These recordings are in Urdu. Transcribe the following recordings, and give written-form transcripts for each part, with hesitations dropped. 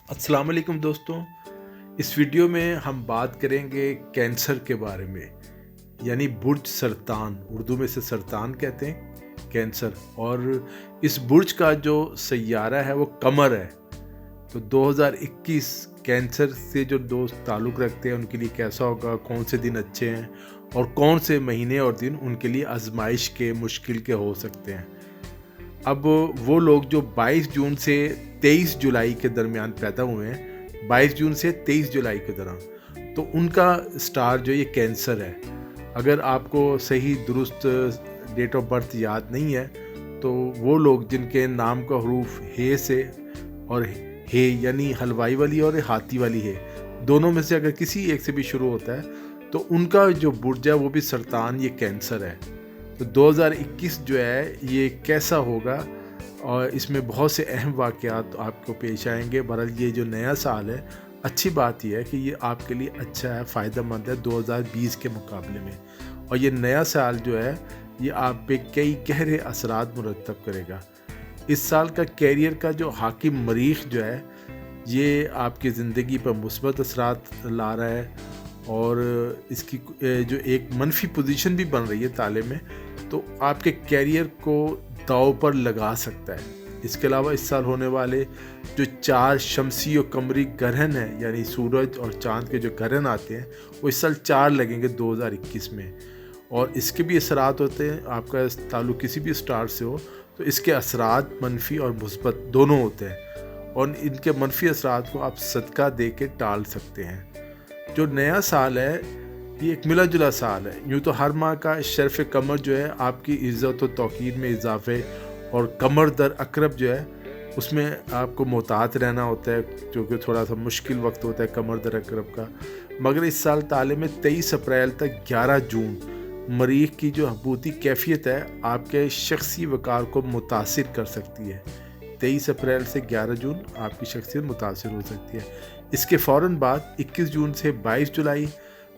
السلام علیکم دوستوں، اس ویڈیو میں ہم بات کریں گے کینسر کے بارے میں، یعنی برج سرطان، اردو میں سے سرطان کہتے ہیں کینسر، اور اس برج کا جو سیارہ ہے وہ قمر ہے۔ تو 2021 کینسر سے جو دوست تعلق رکھتے ہیں ان کے لیے کیسا ہوگا، کون سے دن اچھے ہیں اور کون سے مہینے اور دن ان کے لیے آزمائش کے مشکل کے ہو سکتے ہیں۔ اب وہ لوگ جو 22 جون سے 23 جولائی کے درمیان پیدا ہوئے ہیں، 22 جون سے 23 جولائی کے دوران، تو ان کا سٹار جو یہ کینسر ہے۔ اگر آپ کو صحیح درست ڈیٹ آف برتھ یاد نہیں ہے تو وہ لوگ جن کے نام کا حروف ہے سے اور ہے یعنی حلوائی والی اور ہاتھی والی ہے، دونوں میں سے اگر کسی ایک سے بھی شروع ہوتا ہے تو ان کا جو برج ہے وہ بھی سرطان، یہ کینسر ہے۔ تو 2021 جو ہے یہ کیسا ہوگا، اور اس میں بہت سے اہم واقعات آپ کو پیش آئیں گے۔ بہرحال یہ جو نیا سال ہے، اچھی بات یہ ہے کہ یہ آپ کے لیے اچھا ہے، فائدہ مند ہے 2020 کے مقابلے میں، اور یہ نیا سال جو ہے یہ آپ پہ کئی گہرے اثرات مرتب کرے گا۔ اس سال کا کیریئر کا جو حاکم مریخ جو ہے یہ آپ کی زندگی پر مثبت اثرات لا رہا ہے، اور اس کی جو ایک منفی پوزیشن بھی بن رہی ہے تالے میں، تو آپ کے کیریئر کو داؤ پر لگا سکتا ہے۔ اس کے علاوہ اس سال ہونے والے جو 4 شمسی و قمری گرہن ہیں، یعنی سورج اور چاند کے جو گرہن آتے ہیں، وہ اس سال 4 لگیں گے 2021 میں، اور اس کے بھی اثرات ہوتے ہیں۔ آپ کا تعلق کسی بھی سٹار سے ہو تو اس کے اثرات منفی اور مثبت دونوں ہوتے ہیں، اور ان کے منفی اثرات کو آپ صدقہ دے کے ٹال سکتے ہیں۔ جو نیا سال ہے یہ ایک ملا جلا سال ہے۔ یوں تو ہر ماہ کا شرف قمر جو ہے آپ کی عزت و توقیر میں اضافے، اور قمر در عقرب جو ہے اس میں آپ کو محتاط رہنا ہوتا ہے، جو کہ تھوڑا سا مشکل وقت ہوتا ہے قمر در عقرب کا۔ مگر اس سال تالے میں 23 اپریل تک 11 جون مریخ کی جو حبوطی کیفیت ہے آپ کے شخصی وقار کو متاثر کر سکتی ہے۔ 23 اپریل سے 11 جون آپ کی شخصیت متاثر ہو سکتی ہے۔ اس کے فوراً بعد 21 جون سے 22 جولائی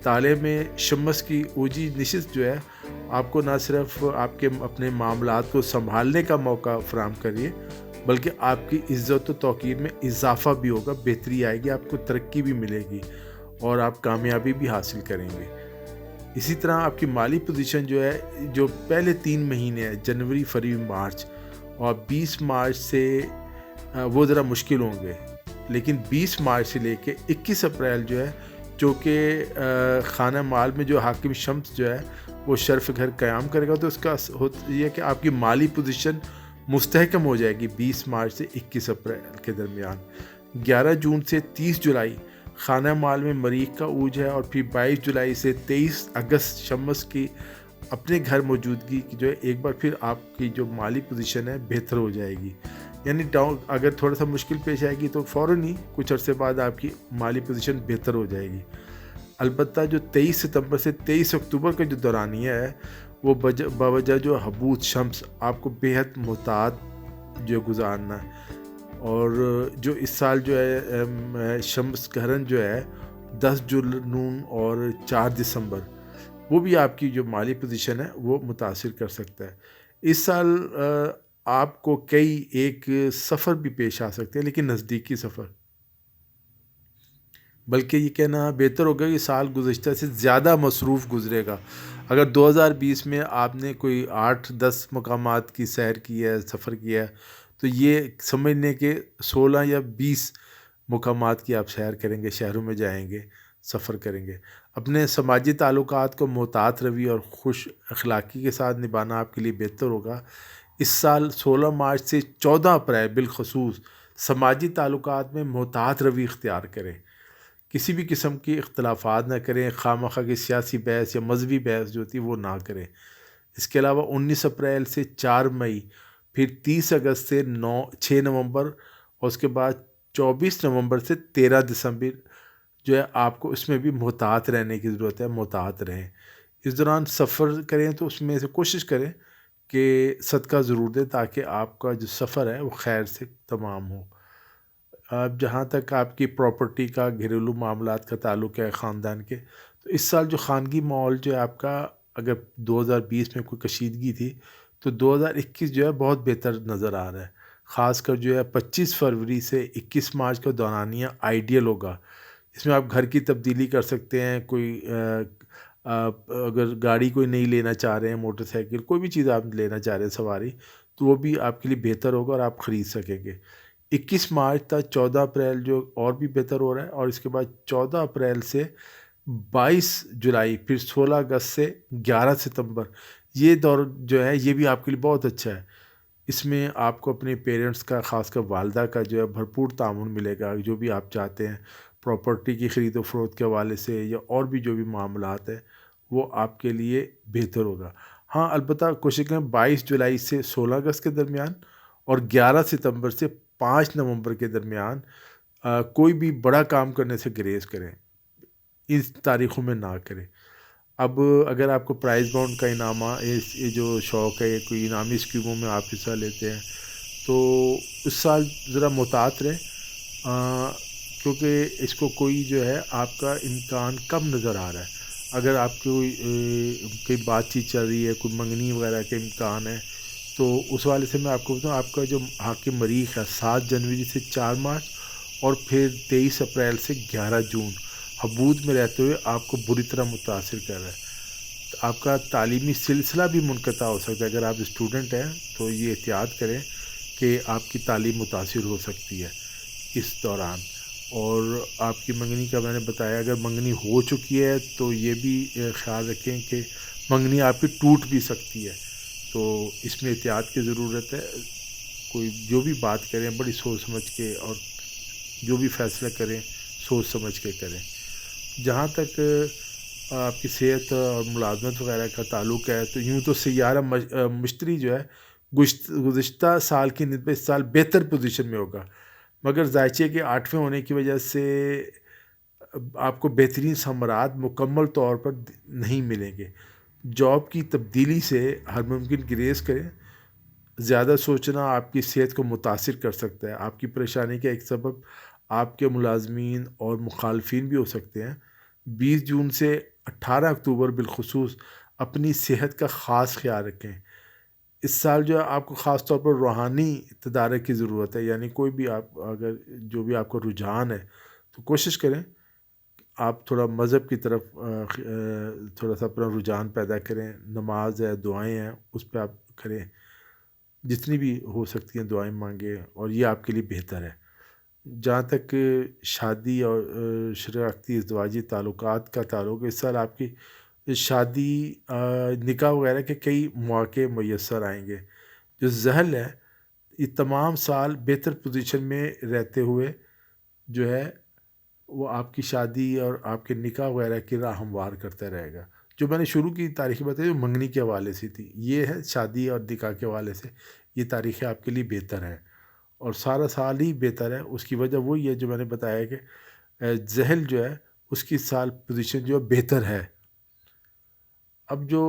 تالے میں شمس کی اوجی نشست جو ہے آپ کو نہ صرف آپ کے اپنے معاملات کو سنبھالنے کا موقع فراہم کریے، بلکہ آپ کی عزت و توقیر میں اضافہ بھی ہوگا، بہتری آئے گی، آپ کو ترقی بھی ملے گی اور آپ کامیابی بھی حاصل کریں گے۔ اسی طرح آپ کی مالی پوزیشن جو ہے، جو پہلے 3 مہینے ہیں جنوری، فروری، مارچ، اور 20 مارچ سے وہ ذرا مشکل ہوں گے، لیکن 20 مارچ سے لے کے 21 اپریل جو ہے، جو کہ خانہ مال میں جو حاکم شمس جو ہے وہ شرف گھر قیام کرے گا، تو اس کا یہ ہے کہ آپ کی مالی پوزیشن مستحکم ہو جائے گی 20 مارچ سے 21 اپریل کے درمیان۔ 11 جون سے 30 جولائی خانہ مال میں مریخ کا عروج ہے، اور پھر 22 جولائی سے 23 اگست شمس کی اپنے گھر موجودگی کی جو ہے ایک بار پھر آپ کی جو مالی پوزیشن ہے بہتر ہو جائے گی۔ یعنی اگر تھوڑا سا مشکل پیش آئے گی تو فوراً ہی کچھ عرصے بعد آپ کی مالی پوزیشن بہتر ہو جائے گی۔ البتہ جو 23 ستمبر سے 23 اکتوبر کا جو دورانیہ ہے وہ بوجہ جو حبوط شمس آپ کو بےحد محتاط جو گزارنا ہے، اور جو اس سال جو ہے شمس گرہن جو ہے 10 جون اور 4 دسمبر، وہ بھی آپ کی جو مالی پوزیشن ہے وہ متاثر کر سکتا ہے۔ اس سال آپ کو کئی ایک سفر بھی پیش آ سکتے ہیں، لیکن نزدیکی سفر، بلکہ یہ کہنا بہتر ہوگا کہ سال گزشتہ سے زیادہ مصروف گزرے گا۔ اگر 2020 میں آپ نے کوئی 8-10 مقامات کی سیر کی ہے، سفر کیا ہے، تو یہ سمجھنے کہ 16 یا 20 مقامات کی آپ سیر کریں گے، شہروں میں جائیں گے، سفر کریں گے۔ اپنے سماجی تعلقات کو محتاط روی اور خوش اخلاقی کے ساتھ نبھانا آپ کے لیے بہتر ہوگا۔ اس سال 16 مارچ سے 14 اپریل بالخصوص سماجی تعلقات میں محتاط روی اختیار کریں، کسی بھی قسم کی اختلافات نہ کریں، خواہ مخواہ کی سیاسی بحث یا مذہبی بحث جو ہوتی ہے وہ نہ کریں۔ اس کے علاوہ 19 اپریل سے 4 مئی، پھر 30 اگست سے 6 نومبر، اور اس کے بعد 24 نومبر سے 13 دسمبر جو ہے آپ کو اس میں بھی محتاط رہنے کی ضرورت ہے، محتاط رہیں۔ اس دوران سفر کریں تو اس میں سے کوشش کریں کہ صدقہ ضرور دیں، تاکہ آپ کا جو سفر ہے وہ خیر سے تمام ہو۔ اب جہاں تک آپ کی پراپرٹی کا، گھریلو معاملات کا تعلق ہے خاندان کے، تو اس سال جو خانگی ماحول جو ہے آپ کا، اگر 2020 میں کوئی کشیدگی تھی تو 2021 جو ہے بہت بہتر نظر آ رہا ہے۔ خاص کر جو ہے 25 فروری سے 21 مارچ کا دورانیہ آئیڈیل ہوگا۔ اس میں آپ گھر کی تبدیلی کر سکتے ہیں، کوئی اگر گاڑی کوئی نہیں لینا چاہ رہے ہیں، موٹر سائیکل، کوئی بھی چیز آپ لینا چاہ رہے ہیں سواری، تو وہ بھی آپ کے لیے بہتر ہوگا اور آپ خرید سکیں گے۔ 21 مارچ تک 14 اپریل جو اور بھی بہتر ہو رہا ہے، اور اس کے بعد 14 اپریل سے 22 جولائی، پھر 16 اگست سے 11 ستمبر، یہ دور جو ہے یہ بھی آپ کے لیے بہت اچھا ہے۔ اس میں آپ کو اپنے پیرنٹس کا، خاص کر والدہ کا جو ہے بھرپور تعاون ملے گا، جو بھی آپ چاہتے ہیں پراپرٹی کی خرید و فروخت کے حوالے سے یا اور بھی جو بھی معاملات ہیں وہ آپ کے لیے بہتر ہوگا۔ ہاں البتہ کوشش کریں 22 جولائی سے 16 اگست کے درمیان اور 11 ستمبر سے 5 نومبر کے درمیان کوئی بھی بڑا کام کرنے سے گریز کریں، اس تاریخوں میں نہ کریں۔ اب اگر آپ کو پرائز بانڈ کا یہ جو شوق ہے، کوئی انعامی اسکیموں میں آپ حصہ لیتے ہیں تو اس سال ذرا محتاط رہیں، کیونکہ اس کو کوئی جو ہے آپ کا امکان کم نظر آ رہا ہے۔ اگر آپ کو کوئی بات چیت چل رہی ہے، کوئی منگنی وغیرہ کے امکان ہے، تو اس والے سے میں آپ کو بتاؤں، آپ کا جو حاکم مریخ ہے 7 جنوری سے 4 مارچ اور پھر 23 اپریل سے 11 جون حبود میں رہتے ہوئے آپ کو بری طرح متاثر کر رہا ہے۔ آپ کا تعلیمی سلسلہ بھی منقطع ہو سکتا ہے۔ اگر آپ اسٹوڈنٹ ہیں تو یہ احتیاط کریں کہ آپ کی تعلیم متاثر ہو سکتی ہے اس دوران۔ اور آپ کی منگنی کا میں نے بتایا، اگر منگنی ہو چکی ہے تو یہ بھی خیال رکھیں کہ منگنی آپ کی ٹوٹ بھی سکتی ہے، تو اس میں احتیاط کی ضرورت ہے۔ کوئی جو بھی بات کریں بڑی سوچ سمجھ کے، اور جو بھی فیصلہ کریں سوچ سمجھ کے کریں۔ جہاں تک آپ کی صحت اور ملازمت وغیرہ کا تعلق ہے تو یوں تو سیارہ مشتری جو ہے گزشتہ سال کی نسبت اس سال بہتر پوزیشن میں ہوگا، مگر ذائچے کے 8ویں ہونے کی وجہ سے آپ کو بہترین ثمرات مکمل طور پر نہیں ملیں گے۔ جاب کی تبدیلی سے ہر ممکن گریز کریں۔ زیادہ سوچنا آپ کی صحت کو متاثر کر سکتا ہے۔ آپ کی پریشانی کا ایک سبب آپ کے ملازمین اور مخالفین بھی ہو سکتے ہیں۔ 20 جون سے 18 اکتوبر بالخصوص اپنی صحت کا خاص خیال رکھیں۔ اس سال جو ہے آپ کو خاص طور پر روحانی تدارک کی ضرورت ہے، یعنی کوئی بھی آپ اگر جو بھی آپ کا رجحان ہے تو کوشش کریں آپ تھوڑا مذہب کی طرف تھوڑا سا اپنا رجحان پیدا کریں۔ نماز ہے، دعائیں ہیں، اس پہ آپ کریں، جتنی بھی ہو سکتی ہیں دعائیں مانگیں، اور یہ آپ کے لیے بہتر ہے۔ جہاں تک شادی اور شراکتی ازدواجی تعلقات کا تعلق ہے، اس سال آپ کی شادی، نکاح وغیرہ کے کئی مواقع میسر آئیں گے۔ جو ذہن ہے یہ تمام سال بہتر پوزیشن میں رہتے ہوئے جو ہے وہ آپ کی شادی اور آپ کے نکاح وغیرہ کی راہ ہموار کرتا رہے گا۔ جو میں نے شروع کی تاریخیں بتائی جو منگنی کے حوالے سے تھی، یہ ہے شادی اور نکاح کے حوالے سے یہ تاریخیں آپ کے لیے بہتر ہیں، اور سارا سال ہی بہتر ہے۔ اس کی وجہ وہی ہے جو میں نے بتایا کہ ذہن جو ہے اس کی سال پوزیشن جو ہے بہتر ہے۔ اب جو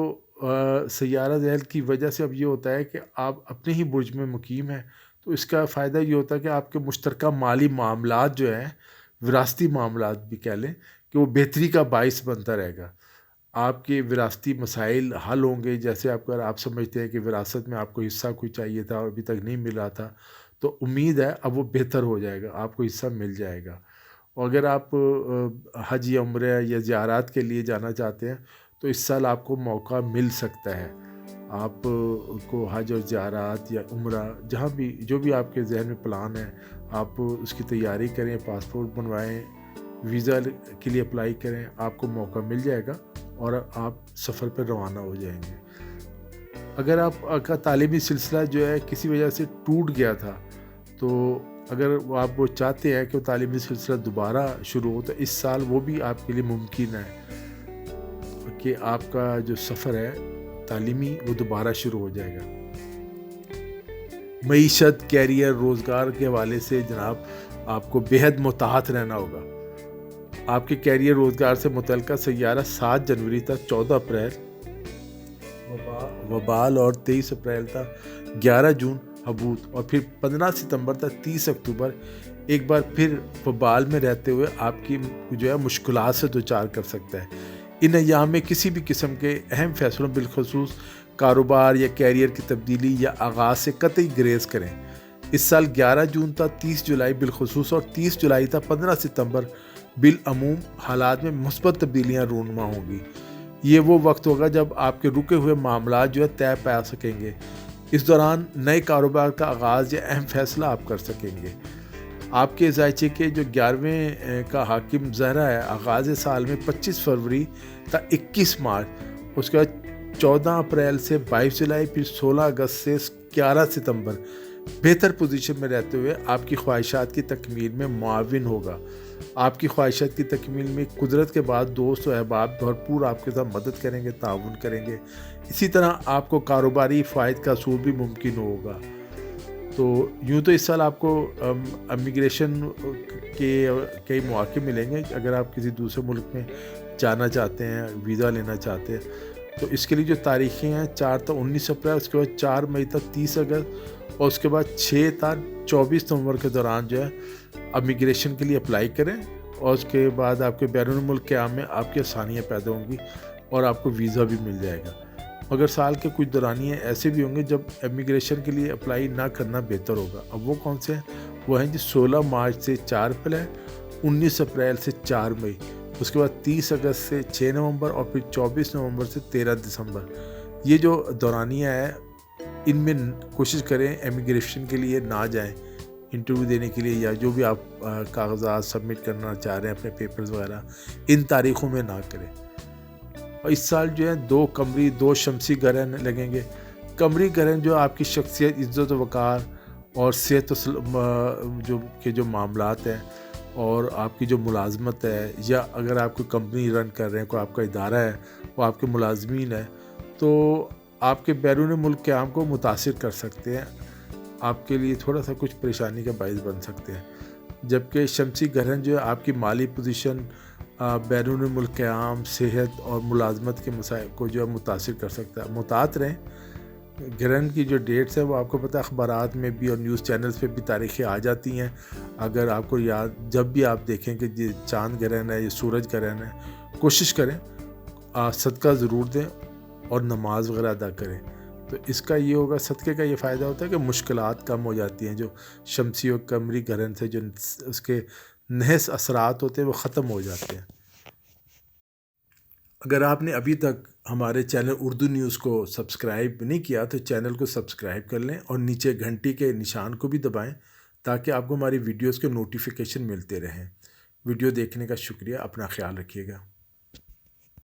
سیارہ ذہن کی وجہ سے اب یہ ہوتا ہے کہ آپ اپنے ہی برج میں مقیم ہیں، تو اس کا فائدہ یہ ہوتا ہے کہ آپ کے مشترکہ مالی معاملات جو ہیں، وراثتی معاملات بھی کہہ لیں، کہ وہ بہتری کا باعث بنتا رہے گا۔ آپ کے وراثتی مسائل حل ہوں گے، جیسے آپ سمجھتے ہیں کہ وراثت میں آپ کو حصہ کوئی چاہیے تھا اور ابھی تک نہیں مل رہا تھا، تو امید ہے اب وہ بہتر ہو جائے گا، آپ کو حصہ مل جائے گا۔ اور اگر آپ حج یا عمرہ یا زیارات کے لیے جانا چاہتے ہیں تو اس سال آپ کو موقع مل سکتا ہے۔ آپ کو حج اور زیارات یا عمرہ جہاں بھی جو بھی آپ کے ذہن میں پلان ہے، آپ اس کی تیاری کریں، پاسپورٹ بنوائیں، ویزا کے لیے اپلائی کریں، آپ کو موقع مل جائے گا اور آپ سفر پر روانہ ہو جائیں گے۔ اگر آپ کا تعلیمی سلسلہ جو ہے کسی وجہ سے ٹوٹ گیا تھا، تو اگر آپ وہ چاہتے ہیں کہ وہ تعلیمی سلسلہ دوبارہ شروع ہو، تو اس سال وہ بھی آپ کے لیے ممکن ہے کہ آپ کا جو سفر ہے تعلیمی وہ دوبارہ شروع ہو جائے گا۔ معیشت، کیریئر، روزگار کے حوالے سے جناب آپ کو بہت محتاط رہنا ہوگا۔ آپ کے کیریئر روزگار سے متعلقہ سیارہ 7 جنوری تک 14 اپریل وبال اور 23 اپریل تک 11 جون حبوط اور پھر 15 ستمبر تک 30 اکتوبر ایک بار پھر وبال میں رہتے ہوئے آپ کی جو ہے مشکلات سے دوچار کر سکتا ہے۔ ان ایام میں کسی بھی قسم کے اہم فیصلوں بالخصوص کاروبار یا کیریئر کی تبدیلی یا آغاز سے قطعی گریز کریں۔ اس سال 11 جون تا 30 جولائی بالخصوص اور 30 جولائی تا 15 ستمبر بالعموم حالات میں مثبت تبدیلیاں رونما ہوں گی۔ یہ وہ وقت ہوگا جب آپ کے رکے ہوئے معاملات جو ہے طے پا سکیں گے۔ اس دوران نئے کاروبار کا آغاز یا اہم فیصلہ آپ کر سکیں گے۔ آپ کے ذائچے کے جو 11ویں کا حاکم زہرہ ہے، آغاز سال میں 25 فروری تا 21 مارچ، اس کے بعد 14 اپریل سے 22 جولائی، پھر 16 اگست سے 11 ستمبر بہتر پوزیشن میں رہتے ہوئے آپ کی خواہشات کی تکمیل میں معاون ہوگا۔ آپ کی خواہشات کی تکمیل میں قدرت کے بعد دوست و احباب بھرپور آپ کے ساتھ مدد کریں گے، تعاون کریں گے۔ اسی طرح آپ کو کاروباری فوائد کا حصول بھی ممکن ہوگا۔ تو یوں تو اس سال آپ کو امیگریشن کے کئی مواقع ملیں گے اگر آپ کسی دوسرے ملک میں جانا چاہتے ہیں، ویزا لینا چاہتے ہیں۔ تو اس کے لیے جو تاریخیں ہیں 4 تا 19 اپریل، اس کے بعد 4 مئی تا 30 اگست، اور اس کے بعد 6 تا 24 نومبر کے دوران جو ہے امیگریشن کے لیے اپلائی کریں، اور اس کے بعد آپ کے بیرون ملک قیام میں آپ کی آسانیاں پیدا ہوں گی اور آپ کو ویزا بھی مل جائے گا۔ مگر سال کے کچھ دورانیے ایسے بھی ہوں گے جب امیگریشن کے لیے اپلائی نہ کرنا بہتر ہوگا۔ اب وہ کون سے ہیں؟ وہ ہیں جی 16 مارچ سے 4 اپریل، 19 اپریل سے 4 مئی، اس کے بعد 30 اگست سے 6 نومبر، اور پھر 24 نومبر سے 13 دسمبر۔ یہ جو دورانیہ ہے ان میں کوشش کریں امیگریشن کے لیے نہ جائیں انٹرویو دینے کے لیے، یا جو بھی آپ کاغذات سبمٹ کرنا چاہ رہے ہیں اپنے پیپرز وغیرہ، ان تاریخوں میں نہ کریں۔ اور اس سال جو ہے 2 قمری 2 شمسی گرہن لگیں گے۔ قمری گرہن جو آپ کی شخصیت، عزت و وقار اور صحت جو معاملات ہیں، اور آپ کی جو ملازمت ہے، یا اگر آپ کوئی کمپنی رن کر رہے ہیں، کوئی آپ کا ادارہ ہے، وہ آپ کے ملازمین ہیں، تو آپ کے بیرون ملک قیام کو متاثر کر سکتے ہیں، آپ کے لیے تھوڑا سا کچھ پریشانی کا باعث بن سکتے ہیں۔ جبکہ شمسی گرہن جو ہے آپ کی مالی پوزیشن، بیرون ملک قیام، صحت اور ملازمت کے مسائل کو جو ہے متاثر کر سکتا ہے۔ محتاط رہیں۔ گرہن کی جو ڈیٹس ہیں وہ آپ کو پتہ ہے اخبارات میں بھی اور نیوز چینلز پہ بھی تاریخیں آ جاتی ہیں۔ اگر آپ کو یاد، جب بھی آپ دیکھیں کہ چاند گرہن ہے یا سورج گرہن ہے، کوشش کریں صدقہ ضرور دیں اور نماز وغیرہ ادا کریں۔ تو اس کا یہ ہوگا، صدقے کا یہ فائدہ ہوتا ہے کہ مشکلات کم ہو جاتی ہیں، جو شمسی اور قمری گرہن سے جو اس کے نحس اثرات ہوتے ہیں وہ ختم ہو جاتے ہیں۔ اگر آپ نے ابھی تک ہمارے چینل اردو نیوز کو سبسکرائب نہیں کیا تو چینل کو سبسکرائب کر لیں، اور نیچے گھنٹی کے نشان کو بھی دبائیں تاکہ آپ کو ہماری ویڈیوز کے نوٹیفیکیشن ملتے رہیں۔ ویڈیو دیکھنے کا شکریہ، اپنا خیال رکھیے گا۔